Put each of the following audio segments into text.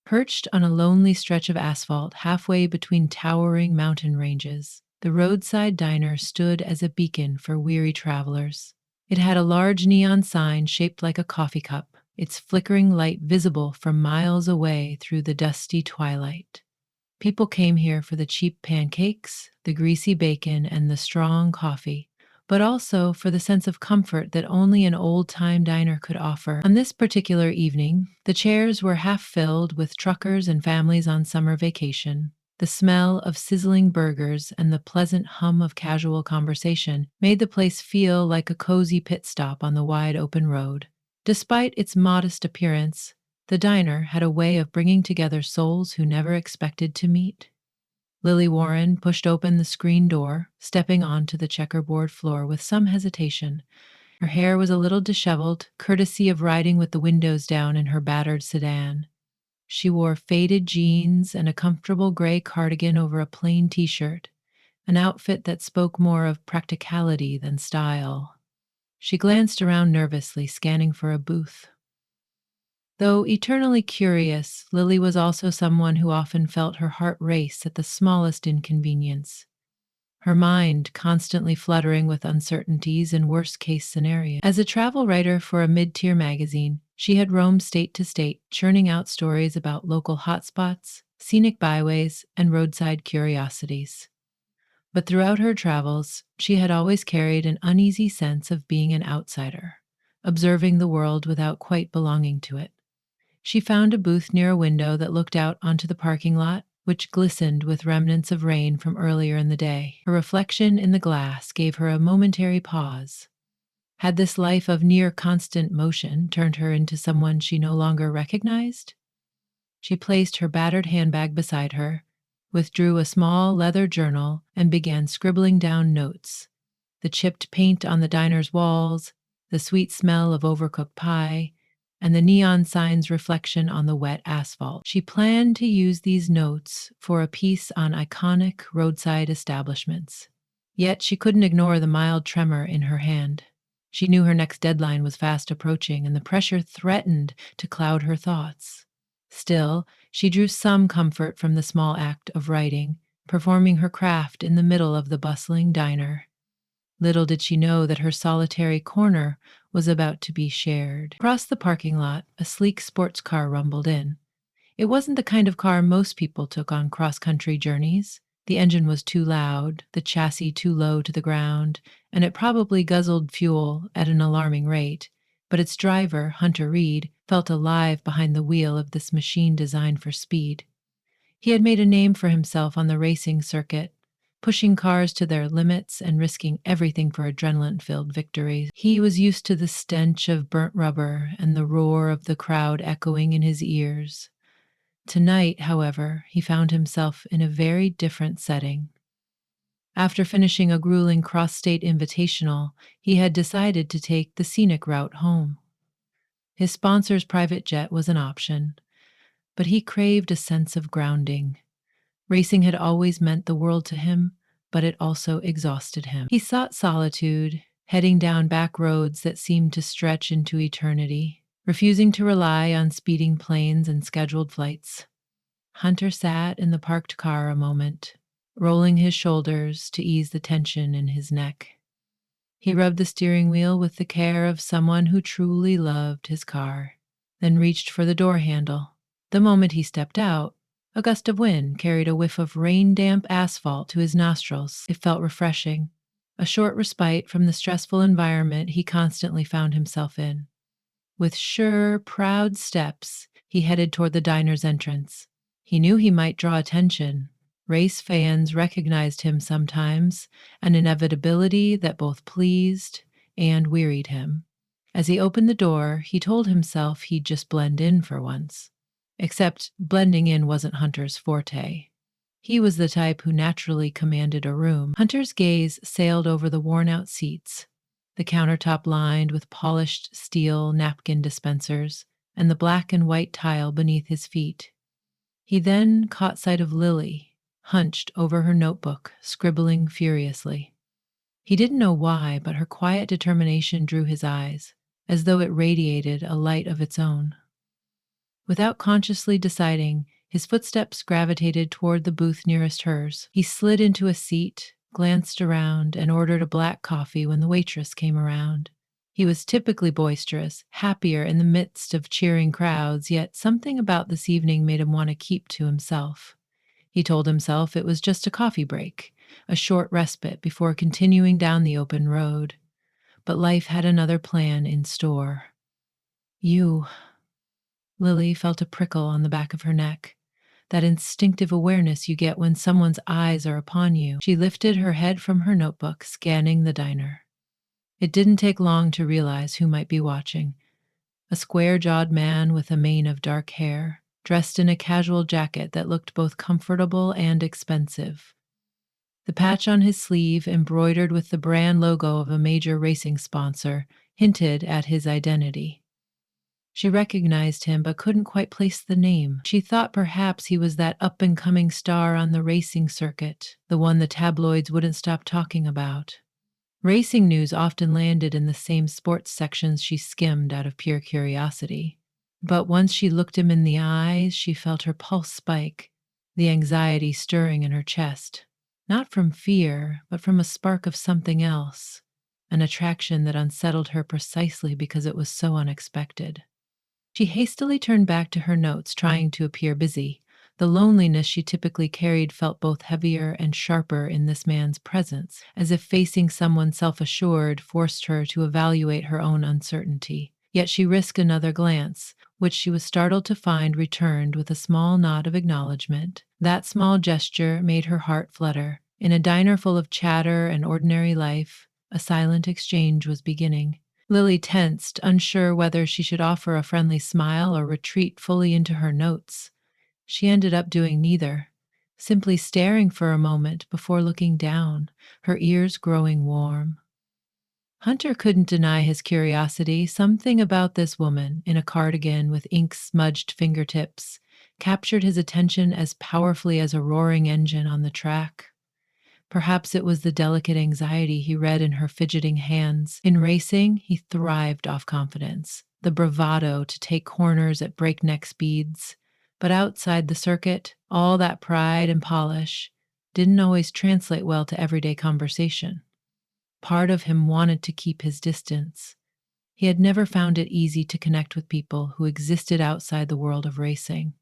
Perched on a lonely stretch of asphalt halfway between towering mountain ranges, the roadside diner stood as a beacon for weary travelers. It had a large neon sign shaped like a coffee cup, its flickering light visible from miles away through the dusty twilight. People came here for the cheap pancakes, the greasy bacon, and the strong coffee, but also for the sense of comfort that only an old time diner could offer. On this particular evening, the chairs were half filled with truckers and families on summer vacation. The smell of sizzling burgers and the pleasant hum of casual conversation made the place feel like a cozy pit stop on the wide open road. Despite its modest appearance, the diner had a way of bringing together souls who never expected to meet. Lily Warren pushed open the screen door, stepping onto the checkerboard floor with some hesitation. Her hair was a little disheveled, courtesy of riding with the windows down in her battered sedan. She wore faded jeans and a comfortable gray cardigan over a plain t shirt, an outfit that spoke more of practicality than style. She glanced around nervously, scanning for a booth. Though eternally curious, Lily was also someone who often felt her heart race at the smallest inconvenience, her mind constantly fluttering with uncertainties and worst case scenarios. As a travel writer for a mid tier magazine, she had roamed state to state, churning out stories about local hotspots, scenic byways, and roadside curiosities. But throughout her travels, she had always carried an uneasy sense of being an outsider, observing the world without quite belonging to it. She found a booth near a window that looked out onto the parking lot, which glistened with remnants of rain from earlier in the day. Her reflection in the glass gave her a momentary pause. Had this life of near constant motion turned her into someone she no longer recognized? She placed her battered handbag beside her, withdrew a small leather journal, and began scribbling down notes. The chipped paint on the diner's walls, the sweet smell of overcooked pie, and the neon sign's reflection on the wet asphalt. She planned to use these notes for a piece on iconic roadside establishments. Yet she couldn't ignore the mild tremor in her hand. She knew her next deadline was fast approaching, and the pressure threatened to cloud her thoughts. Still, she drew some comfort from the small act of writing, performing her craft in the middle of the bustling diner. Little did she know that her solitary corner was about to be shared. Across the parking lot, a sleek sports car rumbled in. It wasn't the kind of car most people took on cross-country journeys. The engine was too loud, the chassis too low to the ground, and it probably guzzled fuel at an alarming rate. But its driver, Hunter Reed, felt alive behind the wheel of this machine designed for speed. He had made a name for himself on the racing circuit, pushing cars to their limits and risking everything for adrenaline-filled victories. He was used to the stench of burnt rubber and the roar of the crowd echoing in his ears. Tonight, however, he found himself in a very different setting. After finishing a grueling cross-state invitational, he had decided to take the scenic route home. His sponsor's private jet was an option, but he craved a sense of grounding. Racing had always meant the world to him, but it also exhausted him. He sought solitude, heading down back roads that seemed to stretch into eternity, refusing to rely on speeding planes and scheduled flights. Hunter sat in the parked car a moment, rolling his shoulders to ease the tension in his neck. He rubbed the steering wheel with the care of someone who truly loved his car, then reached for the door handle. The moment he stepped out, a gust of wind carried a whiff of rain-damp asphalt to his nostrils. It felt refreshing, a short respite from the stressful environment he constantly found himself in. With sure, proud steps, he headed toward the diner's entrance. He knew he might draw attention. Race fans recognized him sometimes, an inevitability that both pleased and wearied him. As he opened the door, he told himself he'd just blend in for once. Except blending in wasn't Hunter's forte. He was the type who naturally commanded a room. Hunter's gaze sailed over the worn-out seats, the countertop lined with polished steel napkin dispensers, and the black and white tile beneath his feet. He then caught sight of Lily, hunched over her notebook, scribbling furiously. He didn't know why, but her quiet determination drew his eyes, as though it radiated a light of its own. Without consciously deciding, his footsteps gravitated toward the booth nearest hers. He slid into a seat, glanced around, and ordered a black coffee when the waitress came around. He was typically boisterous, happier in the midst of cheering crowds, yet something about this evening made him want to keep to himself. He told himself it was just a coffee break, a short respite before continuing down the open road. But life had another plan in store. You. Lily felt a prickle on the back of her neck, that instinctive awareness you get when someone's eyes are upon you. She lifted her head from her notebook, scanning the diner. It didn't take long to realize who might be watching. A square-jawed man with a mane of dark hair, dressed in a casual jacket that looked both comfortable and expensive. The patch on his sleeve, embroidered with the brand logo of a major racing sponsor, hinted at his identity. She recognized him but couldn't quite place the name. She thought perhaps he was that up-and-coming star on the racing circuit, the one the tabloids wouldn't stop talking about. Racing news often landed in the same sports sections she skimmed out of pure curiosity. But once she looked him in the eyes, she felt her pulse spike, the anxiety stirring in her chest. Not from fear, but from a spark of something else, an attraction that unsettled her precisely because it was so unexpected. She hastily turned back to her notes, trying to appear busy. The loneliness she typically carried felt both heavier and sharper in this man's presence, as if facing someone self-assured forced her to evaluate her own uncertainty. Yet she risked another glance, which she was startled to find returned with a small nod of acknowledgement. That small gesture made her heart flutter. In a diner full of chatter and ordinary life, a silent exchange was beginning. Lily tensed, unsure whether she should offer a friendly smile or retreat fully into her notes. She ended up doing neither, simply staring for a moment before looking down, her ears growing warm. Hunter couldn't deny his curiosity. Something about this woman, in a cardigan with ink-smudged fingertips, captured his attention as powerfully as a roaring engine on the track. Perhaps it was the delicate anxiety he read in her fidgeting hands. In racing, he thrived off confidence, the bravado to take corners at breakneck speeds. But outside the circuit, all that pride and polish didn't always translate well to everyday conversation. Part of him wanted to keep his distance. He had never found it easy to connect with people who existed outside the world of racing.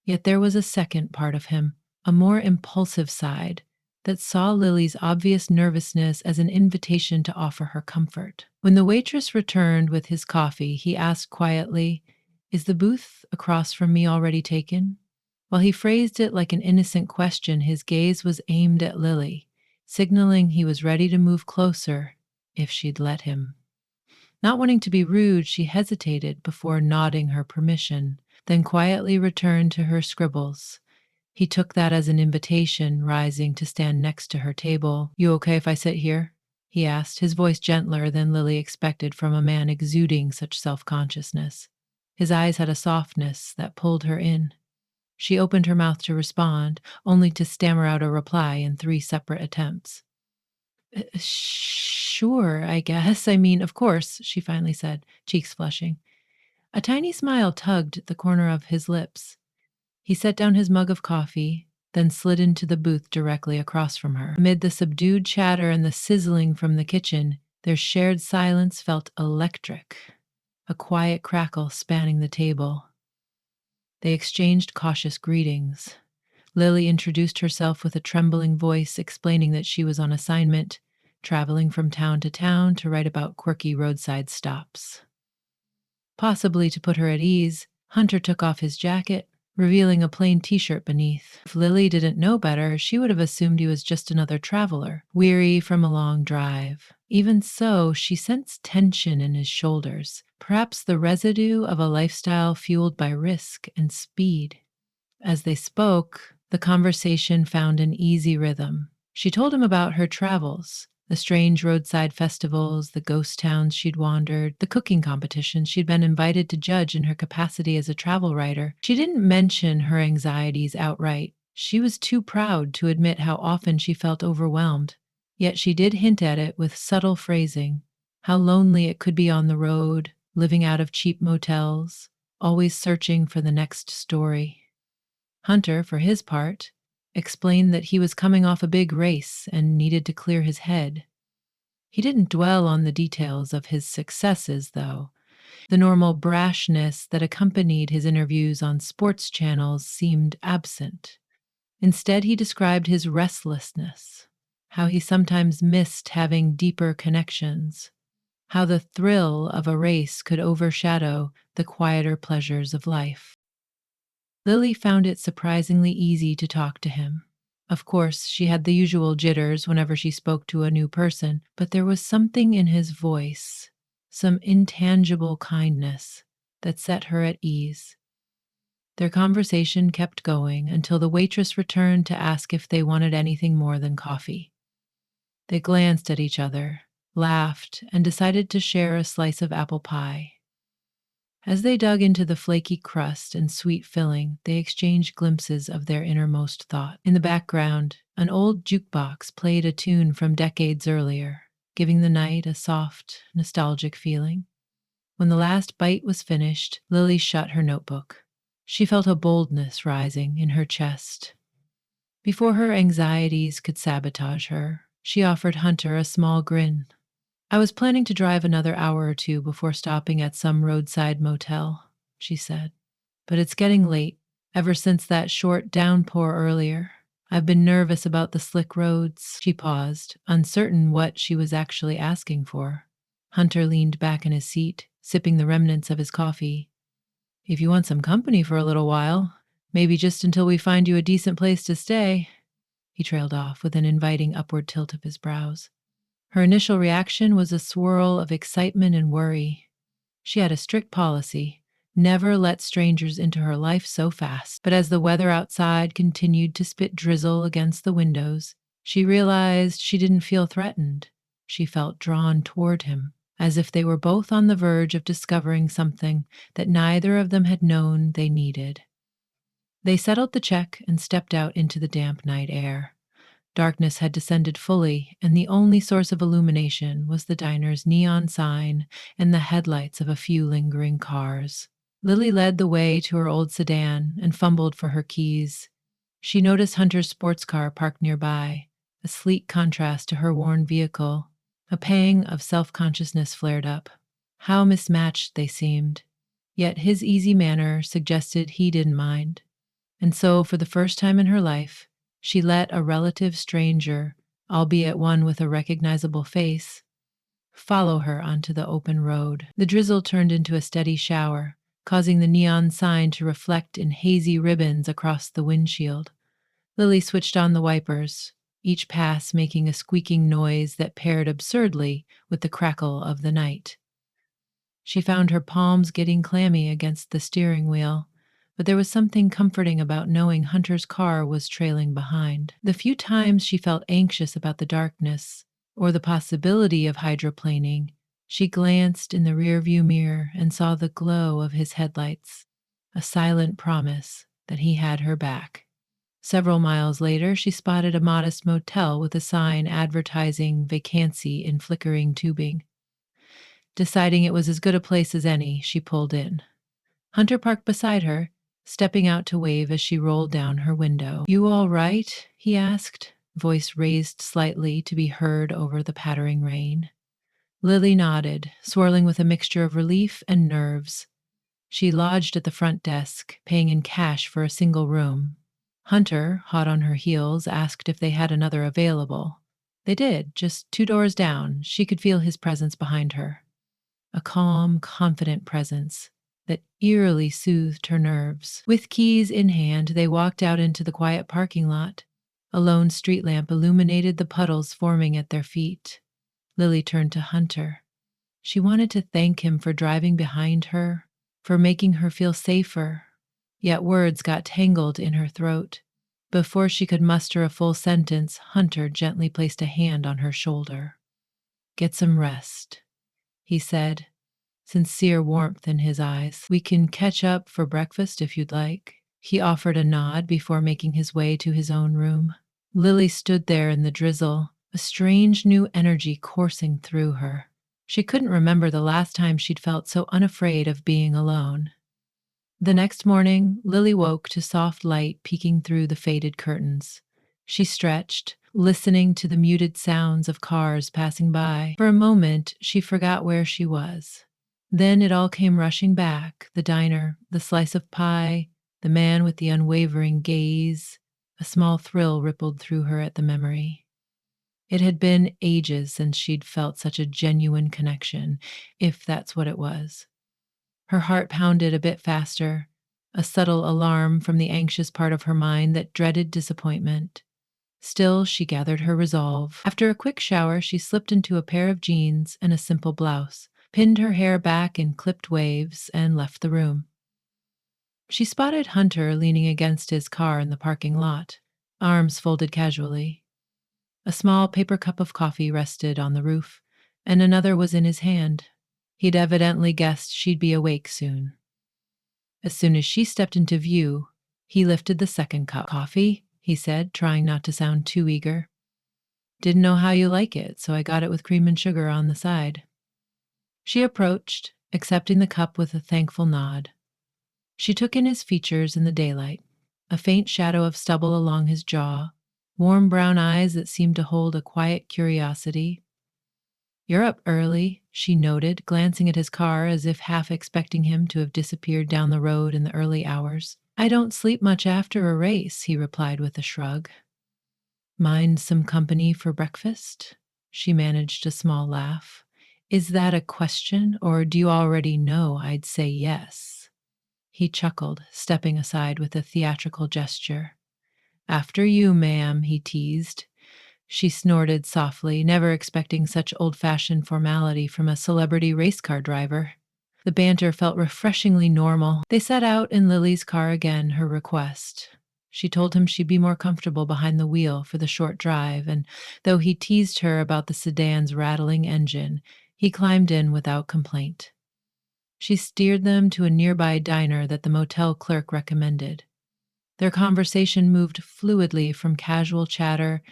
Yet there was a second part of him, a more impulsive side, that saw Lily's obvious nervousness as an invitation to offer her comfort. When the waitress returned with his coffee, he asked quietly, "Is the booth across from me already taken?" While he phrased it like an innocent question, his gaze was aimed at Lily, signaling he was ready to move closer if she'd let him. Not wanting to be rude, she hesitated before nodding her permission, then quietly returned to her scribbles. He took that as an invitation, rising to stand next to her table. "You okay if I sit here?" he asked, his voice gentler than Lily expected from a man exuding such self-consciousness. His eyes had a softness that pulled her in. She opened her mouth to respond, only to stammer out a reply in 3 separate attempts. Sure, I guess. I mean, of course," she finally said, cheeks flushing. A tiny smile tugged at the corner of his lips. He set down his mug of coffee, then slid into the booth directly across from her. Amid the subdued chatter and the sizzling from the kitchen, their shared silence felt electric, a quiet crackle spanning the table. They exchanged cautious greetings. Lily introduced herself with a trembling voice, explaining that she was on assignment, traveling from town to write about quirky roadside stops. Possibly to put her at ease, Hunter took off his jacket, revealing a plain t-shirt beneath. If Lily didn't know better, she would have assumed he was just another traveler, weary from a long drive. Even so, she sensed tension in his shoulders, perhaps the residue of a lifestyle fueled by risk and speed. As they spoke, the conversation found an easy rhythm. She told him about her travels, the strange roadside festivals, the ghost towns she'd wandered, the cooking competitions she'd been invited to judge in her capacity as a travel writer. She didn't mention her anxieties outright. She was too proud to admit how often she felt overwhelmed. Yet she did hint at it with subtle phrasing, how lonely it could be on the road, living out of cheap motels, always searching for the next story. Hunter, for his part, explained that he was coming off a big race and needed to clear his head. He didn't dwell on the details of his successes, though. The normal brashness that accompanied his interviews on sports channels seemed absent. Instead, he described his restlessness, how he sometimes missed having deeper connections, how the thrill of a race could overshadow the quieter pleasures of life. Lily found it surprisingly easy to talk to him. Of course, she had the usual jitters whenever she spoke to a new person, but there was something in his voice, some intangible kindness, that set her at ease. Their conversation kept going until the waitress returned to ask if they wanted anything more than coffee. They glanced at each other, laughed, and decided to share a slice of apple pie. As they dug into the flaky crust and sweet filling, they exchanged glimpses of their innermost thought. In the background, an old jukebox played a tune from decades earlier, giving the night a soft, nostalgic feeling. When the last bite was finished, Lily shut her notebook. She felt a boldness rising in her chest. Before her anxieties could sabotage her, she offered Hunter a small grin. "I was planning to drive another hour or two before stopping at some roadside motel," she said. "But it's getting late. Ever since that short downpour earlier, I've been nervous about the slick roads." She paused, uncertain what she was actually asking for. Hunter leaned back in his seat, sipping the remnants of his coffee. "If you want some company for a little while, maybe just until we find you a decent place to stay." He trailed off with an inviting upward tilt of his brows. Her initial reaction was a swirl of excitement and worry. She had a strict policy: never let strangers into her life so fast. But as the weather outside continued to spit drizzle against the windows, she realized she didn't feel threatened. She felt drawn toward him, as if they were both on the verge of discovering something that neither of them had known they needed. They settled the check and stepped out into the damp night air. Darkness had descended fully, and the only source of illumination was the diner's neon sign and the headlights of a few lingering cars. Lily led the way to her old sedan and fumbled for her keys. She noticed Hunter's sports car parked nearby, a sleek contrast to her worn vehicle. A pang of self-consciousness flared up. How mismatched they seemed. Yet his easy manner suggested he didn't mind. And so, for the first time in her life, she let a relative stranger, albeit one with a recognizable face, follow her onto the open road. The drizzle turned into a steady shower, causing the neon sign to reflect in hazy ribbons across the windshield. Lily switched on the wipers, each pass making a squeaking noise that paired absurdly with the crackle of the night. She found her palms getting clammy against the steering wheel, but there was something comforting about knowing Hunter's car was trailing behind. The few times she felt anxious about the darkness or the possibility of hydroplaning, she glanced in the rearview mirror and saw the glow of his headlights, a silent promise that he had her back. Several miles later, she spotted a modest motel with a sign advertising vacancy in flickering tubing. Deciding it was as good a place as any, she pulled in. Hunter parked beside her, stepping out to wave as she rolled down her window. "You all right?" he asked, voice raised slightly to be heard over the pattering rain. Lily nodded, swirling with a mixture of relief and nerves. She lodged at the front desk, paying in cash for a single room. Hunter, hot on her heels, asked if they had another available. They did, just 2 doors down. She could feel his presence behind her. A calm, confident presence that eerily soothed her nerves. With keys in hand, they walked out into the quiet parking lot. A lone street lamp illuminated the puddles forming at their feet. Lily turned to Hunter. She wanted to thank him for driving behind her, for making her feel safer. Yet words got tangled in her throat. Before she could muster a full sentence, Hunter gently placed a hand on her shoulder. "Get some rest," he said, sincere warmth in his eyes. "We can catch up for breakfast if you'd like." He offered a nod before making his way to his own room. Lily stood there in the drizzle, a strange new energy coursing through her. She couldn't remember the last time she'd felt so unafraid of being alone. The next morning, Lily woke to soft light peeking through the faded curtains. She stretched, listening to the muted sounds of cars passing by. For a moment, she forgot where she was. Then it all came rushing back: the diner, the slice of pie, the man with the unwavering gaze. A small thrill rippled through her at the memory. It had been ages since she'd felt such a genuine connection, if that's what it was. Her heart pounded a bit faster, a subtle alarm from the anxious part of her mind that dreaded disappointment. Still, she gathered her resolve. After a quick shower, she slipped into a pair of jeans and a simple blouse, pinned her hair back in clipped waves, and left the room. She spotted Hunter leaning against his car in the parking lot, arms folded casually. A small paper cup of coffee rested on the roof, and another was in his hand. He'd evidently guessed she'd be awake soon. As soon as she stepped into view, he lifted the second cup. "Coffee?" he said, trying not to sound too eager. "Didn't know how you like it, so I got it with cream and sugar on the side." She approached, accepting the cup with a thankful nod. She took in his features in the daylight: a faint shadow of stubble along his jaw, warm brown eyes that seemed to hold a quiet curiosity. "You're up early," she noted, glancing at his car as if half expecting him to have disappeared down the road in the early hours. "I don't sleep much after a race," he replied with a shrug. "Mind some company for breakfast?" She managed a small laugh. "Is that a question, or do you already know I'd say yes?" He chuckled, stepping aside with a theatrical gesture. "After you, ma'am," he teased. She snorted softly, never expecting such old-fashioned formality from a celebrity race car driver. The banter felt refreshingly normal. They set out in Lily's car again, her request. She told him she'd be more comfortable behind the wheel for the short drive, and though he teased her about the sedan's rattling engine, he climbed in without complaint. She steered them to a nearby diner that the motel clerk recommended. Their conversation moved fluidly from casual chatter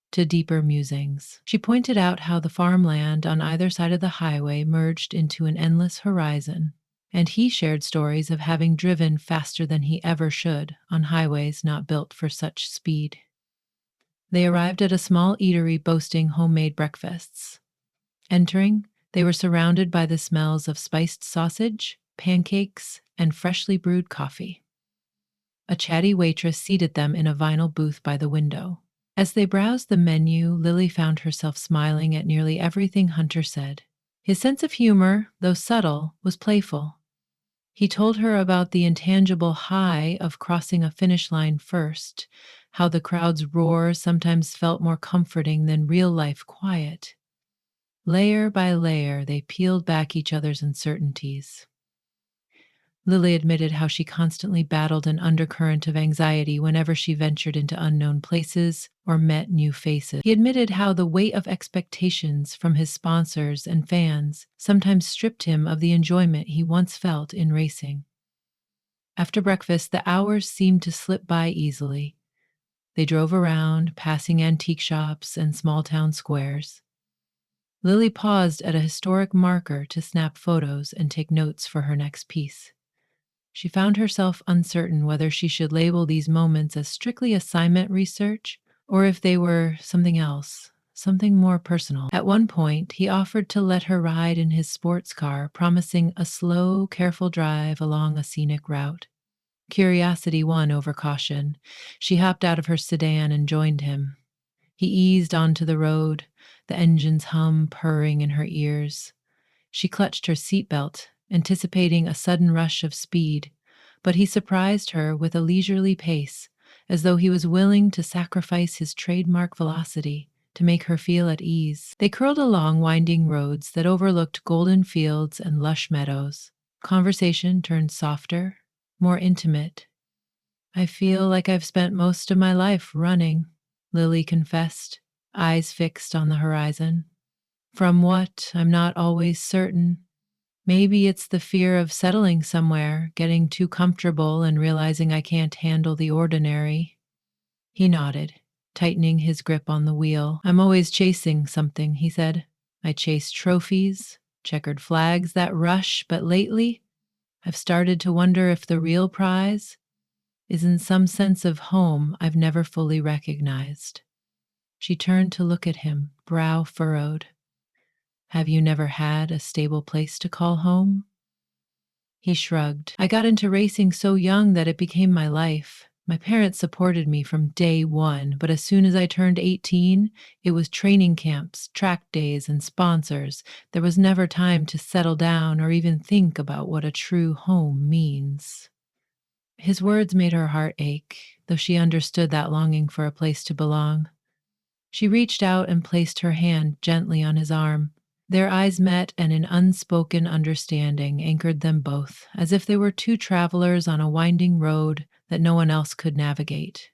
to deeper musings. She pointed out how the farmland on either side of the highway merged into an endless horizon, and he shared stories of having driven faster than he ever should on highways not built for such speed. They arrived at a small eatery boasting homemade breakfasts. Entering, they were surrounded by the smells of spiced sausage, pancakes, and freshly brewed coffee. A chatty waitress seated them in a vinyl booth by the window. As they browsed the menu, Lily found herself smiling at nearly everything Hunter said. His sense of humor, though subtle, was playful. He told her about the intangible high of crossing a finish line first, how the crowd's roar sometimes felt more comforting than real-life quiet. Layer by layer, they peeled back each other's uncertainties. Lily admitted how she constantly battled an undercurrent of anxiety whenever she ventured into unknown places or met new faces. He admitted how the weight of expectations from his sponsors and fans sometimes stripped him of the enjoyment he once felt in racing. After breakfast, the hours seemed to slip by easily. They drove around, passing antique shops and small-town squares. Lily paused at a historic marker to snap photos and take notes for her next piece. She found herself uncertain whether she should label these moments as strictly assignment research or if they were something else, something more personal. At one point, he offered to let her ride in his sports car, promising a slow, careful drive along a scenic route. Curiosity won over caution. She hopped out of her sedan and joined him. He eased onto the road, the engine's hum purring in her ears. She clutched her seatbelt, anticipating a sudden rush of speed, but he surprised her with a leisurely pace, as though he was willing to sacrifice his trademark velocity to make her feel at ease. They curled along winding roads that overlooked golden fields and lush meadows. Conversation turned softer, more intimate. "I feel like I've spent most of my life running," Lily confessed, eyes fixed on the horizon. "From what, I'm not always certain. Maybe it's the fear of settling somewhere, getting too comfortable and realizing I can't handle the ordinary." He nodded, tightening his grip on the wheel. "I'm always chasing something," he said. "I chase trophies, checkered flags that rush, but lately, I've started to wonder if the real prize is in some sense of home I've never fully recognized. She turned to look at him, brow furrowed. Have you never had a stable place to call home? He shrugged. I got into racing so young that it became my life. My parents supported me from day one, but as soon as I turned 18, it was training camps, track days, and sponsors. There was never time to settle down or even think about what a true home means. His words made her heart ache, though she understood that longing for a place to belong. She reached out and placed her hand gently on his arm. Their eyes met, and an unspoken understanding anchored them both, as if they were two travelers on a winding road that no one else could navigate.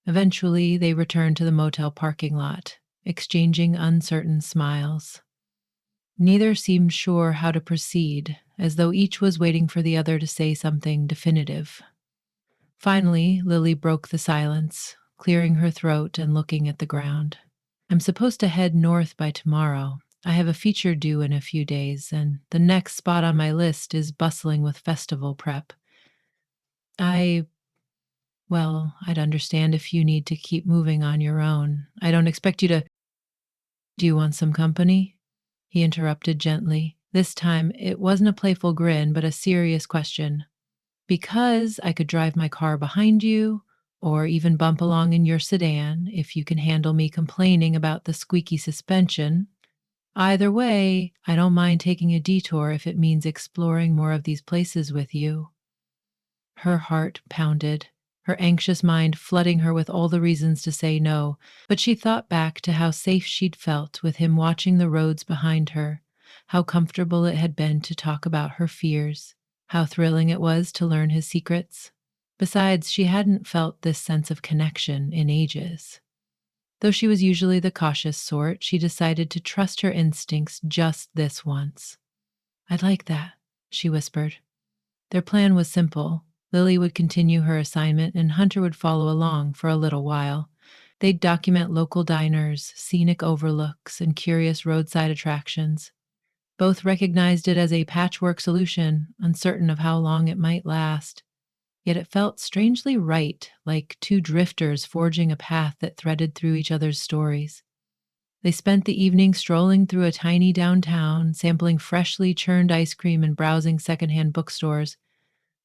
Eventually, they returned to the motel parking lot, exchanging uncertain smiles. Neither seemed sure how to proceed, as though each was waiting for the other to say something definitive. Finally, Lily broke the silence, clearing her throat and looking at the ground. I'm supposed to head north by tomorrow. I have a feature due in a few days, and the next spot on my list is bustling with festival prep. I, well, I'd understand if you need to keep moving on your own. I don't expect you to. Do you want some company? He interrupted gently. This time, it wasn't a playful grin, but a serious question. Because I could drive my car behind you, or even bump along in your sedan if you can handle me complaining about the squeaky suspension. Either way, I don't mind taking a detour if it means exploring more of these places with you. Her heart pounded, her anxious mind flooding her with all the reasons to say no, but she thought back to how safe she'd felt with him watching the roads behind her, how comfortable it had been to talk about her fears, how thrilling it was to learn his secrets. Besides, she hadn't felt this sense of connection in ages. Though she was usually the cautious sort, she decided to trust her instincts just this once. I'd like that, she whispered. Their plan was simple. Lily would continue her assignment and Hunter would follow along for a little while. They'd document local diners, scenic overlooks, and curious roadside attractions. Both recognized it as a patchwork solution, uncertain of how long it might last. Yet it felt strangely right, like two drifters forging a path that threaded through each other's stories. They spent the evening strolling through a tiny downtown, sampling freshly churned ice cream and browsing secondhand bookstores.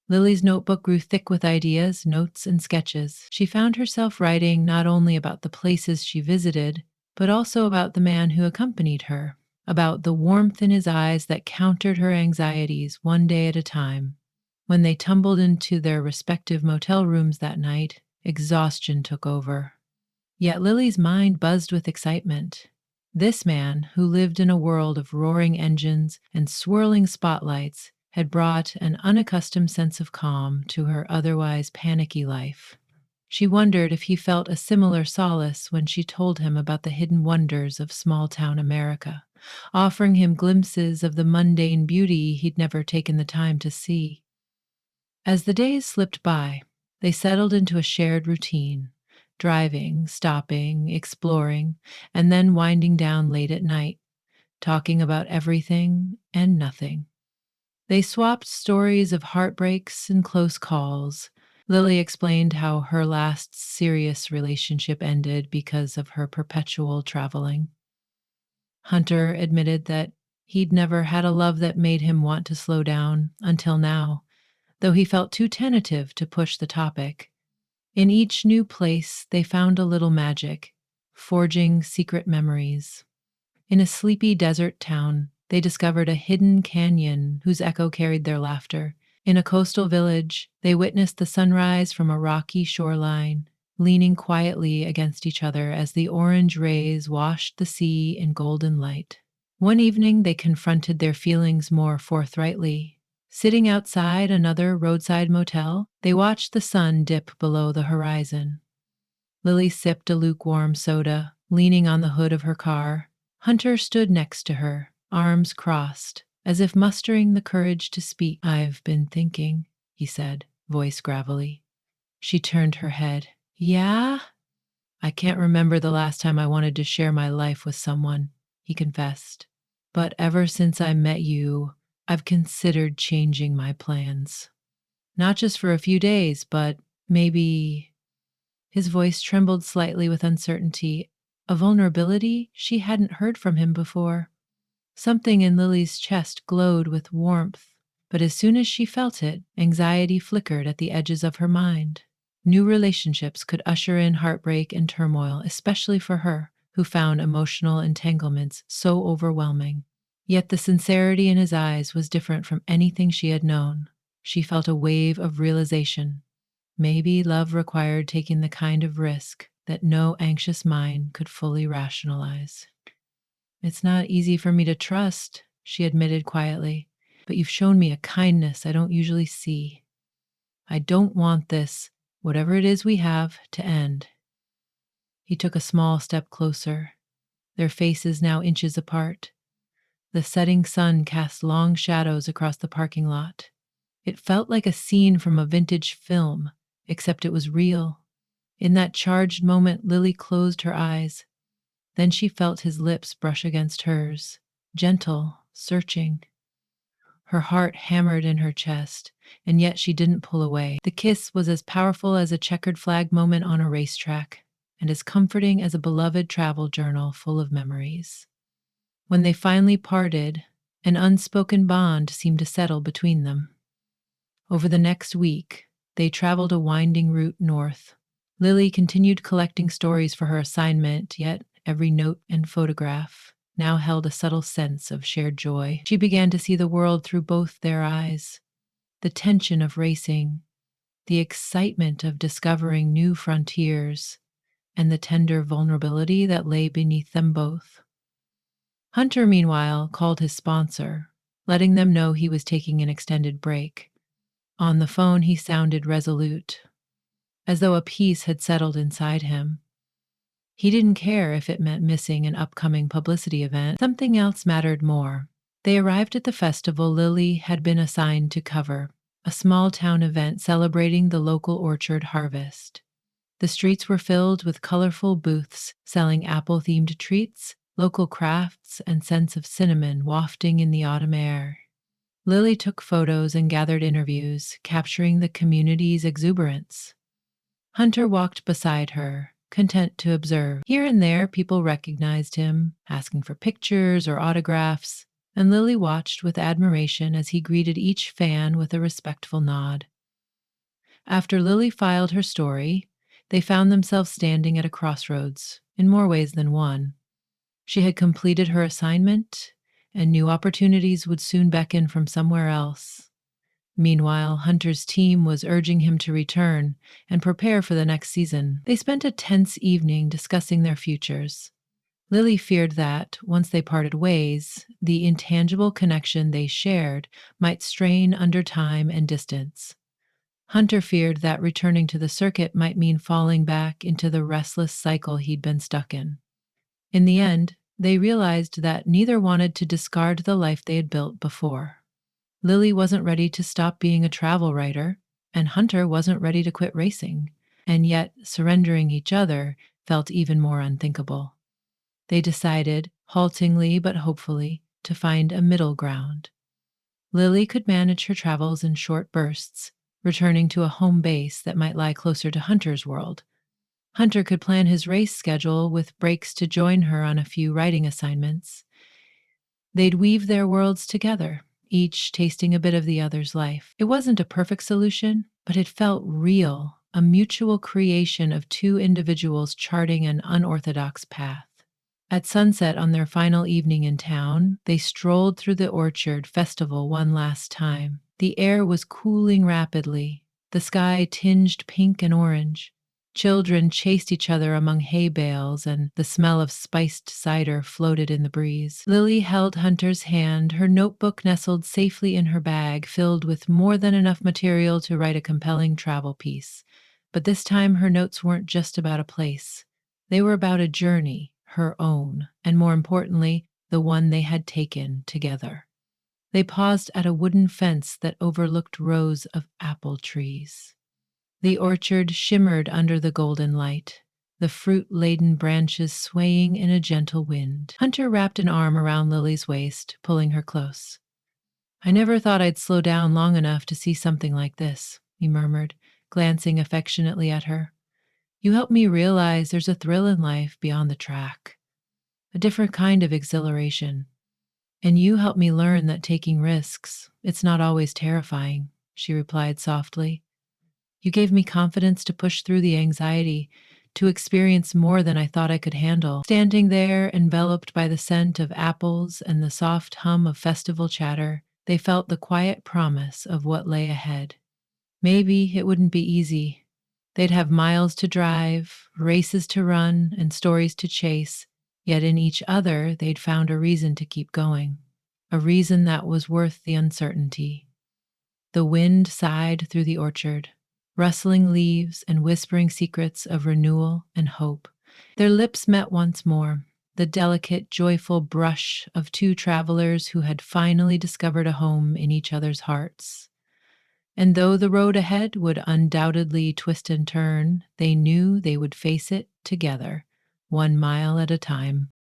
Lily's notebook grew thick with ideas, notes, and sketches. She found herself writing not only about the places she visited, but also about the man who accompanied her, about the warmth in his eyes that countered her anxieties one day at a time. When they tumbled into their respective motel rooms that night, exhaustion took over. Yet Lily's mind buzzed with excitement. This man, who lived in a world of roaring engines and swirling spotlights, had brought an unaccustomed sense of calm to her otherwise panicky life. She wondered if he felt a similar solace when she told him about the hidden wonders of small town America, offering him glimpses of the mundane beauty he'd never taken the time to see. As the days slipped by, they settled into a shared routine, driving, stopping, exploring, and then winding down late at night, talking about everything and nothing. They swapped stories of heartbreaks and close calls. Lily explained how her last serious relationship ended because of her perpetual traveling. Hunter admitted that he'd never had a love that made him want to slow down until now, though he felt too tentative to push the topic. In each new place, they found a little magic, forging secret memories. In a sleepy desert town, they discovered a hidden canyon whose echo carried their laughter. In a coastal village, they witnessed the sunrise from a rocky shoreline, leaning quietly against each other as the orange rays washed the sea in golden light. One evening, they confronted their feelings more forthrightly. Sitting outside another roadside motel, they watched the sun dip below the horizon. Lily sipped a lukewarm soda, leaning on the hood of her car. Hunter stood next to her, arms crossed, as if mustering the courage to speak. I've been thinking, he said, voice gravelly. She turned her head. Yeah? I can't remember the last time I wanted to share my life with someone, he confessed. But ever since I met you, I've considered changing my plans. Not just for a few days, but maybe. His voice trembled slightly with uncertainty, a vulnerability she hadn't heard from him before. Something in Lily's chest glowed with warmth, but as soon as she felt it, anxiety flickered at the edges of her mind. New relationships could usher in heartbreak and turmoil, especially for her, who found emotional entanglements so overwhelming. Yet the sincerity in his eyes was different from anything she had known. She felt a wave of realization. Maybe love required taking the kind of risk that no anxious mind could fully rationalize. It's not easy for me to trust, she admitted quietly, but you've shown me a kindness I don't usually see. I don't want this, whatever it is we have, to end. He took a small step closer, their faces now inches apart. The setting sun cast long shadows across the parking lot. It felt like a scene from a vintage film, except it was real. In that charged moment, Lily closed her eyes. Then she felt his lips brush against hers, gentle, searching. Her heart hammered in her chest, and yet she didn't pull away. The kiss was as powerful as a checkered flag moment on a racetrack, and as comforting as a beloved travel journal full of memories. When they finally parted, an unspoken bond seemed to settle between them. Over the next week, they traveled a winding route north. Lily continued collecting stories for her assignment, yet every note and photograph now held a subtle sense of shared joy. She began to see the world through both their eyes. The tension of racing, the excitement of discovering new frontiers, and the tender vulnerability that lay beneath them both. Hunter, meanwhile, called his sponsor, letting them know he was taking an extended break. On the phone, he sounded resolute, as though a peace had settled inside him. He didn't care if it meant missing an upcoming publicity event. Something else mattered more. They arrived at the festival Lily had been assigned to cover, a small town event celebrating the local orchard harvest. The streets were filled with colorful booths selling apple-themed treats, local crafts, and scents of cinnamon wafting in the autumn air. Lily took photos and gathered interviews, capturing the community's exuberance. Hunter walked beside her, content to observe. Here and there, people recognized him, asking for pictures or autographs, and Lily watched with admiration as he greeted each fan with a respectful nod. After Lily filed her story, they found themselves standing at a crossroads, in more ways than one. She had completed her assignment, and new opportunities would soon beckon from somewhere else. Meanwhile, Hunter's team was urging him to return and prepare for the next season. They spent a tense evening discussing their futures. Lily feared that, once they parted ways, the intangible connection they shared might strain under time and distance. Hunter feared that returning to the circuit might mean falling back into the restless cycle he'd been stuck in. In the end, they realized that neither wanted to discard the life they had built before. Lily wasn't ready to stop being a travel writer, and Hunter wasn't ready to quit racing, and yet surrendering each other felt even more unthinkable. They decided, haltingly but hopefully, to find a middle ground. Lily could manage her travels in short bursts, returning to a home base that might lie closer to Hunter's world. Hunter could plan his race schedule with breaks to join her on a few writing assignments. They'd weave their worlds together, each tasting a bit of the other's life. It wasn't a perfect solution, but it felt real, a mutual creation of two individuals charting an unorthodox path. At sunset on their final evening in town, they strolled through the orchard festival one last time. The air was cooling rapidly, the sky tinged pink and orange. Children chased each other among hay bales, and the smell of spiced cider floated in the breeze. Lily held Hunter's hand, her notebook nestled safely in her bag, filled with more than enough material to write a compelling travel piece. But this time her notes weren't just about a place. They were about a journey, her own, and more importantly, the one they had taken together. They paused at a wooden fence that overlooked rows of apple trees. The orchard shimmered under the golden light, the fruit-laden branches swaying in a gentle wind. Hunter wrapped an arm around Lily's waist, pulling her close. I never thought I'd slow down long enough to see something like this, he murmured, glancing affectionately at her. You helped me realize there's a thrill in life beyond the track, a different kind of exhilaration. And you helped me learn that taking risks, it's not always terrifying, she replied softly. You gave me confidence to push through the anxiety, to experience more than I thought I could handle. Standing there, enveloped by the scent of apples and the soft hum of festival chatter, they felt the quiet promise of what lay ahead. Maybe it wouldn't be easy. They'd have miles to drive, races to run, and stories to chase, yet in each other they'd found a reason to keep going, a reason that was worth the uncertainty. The wind sighed through the orchard, rustling leaves and whispering secrets of renewal and hope. Their lips met once more, the delicate, joyful brush of two travelers who had finally discovered a home in each other's hearts. And though the road ahead would undoubtedly twist and turn, they knew they would face it together, 1 mile at a time.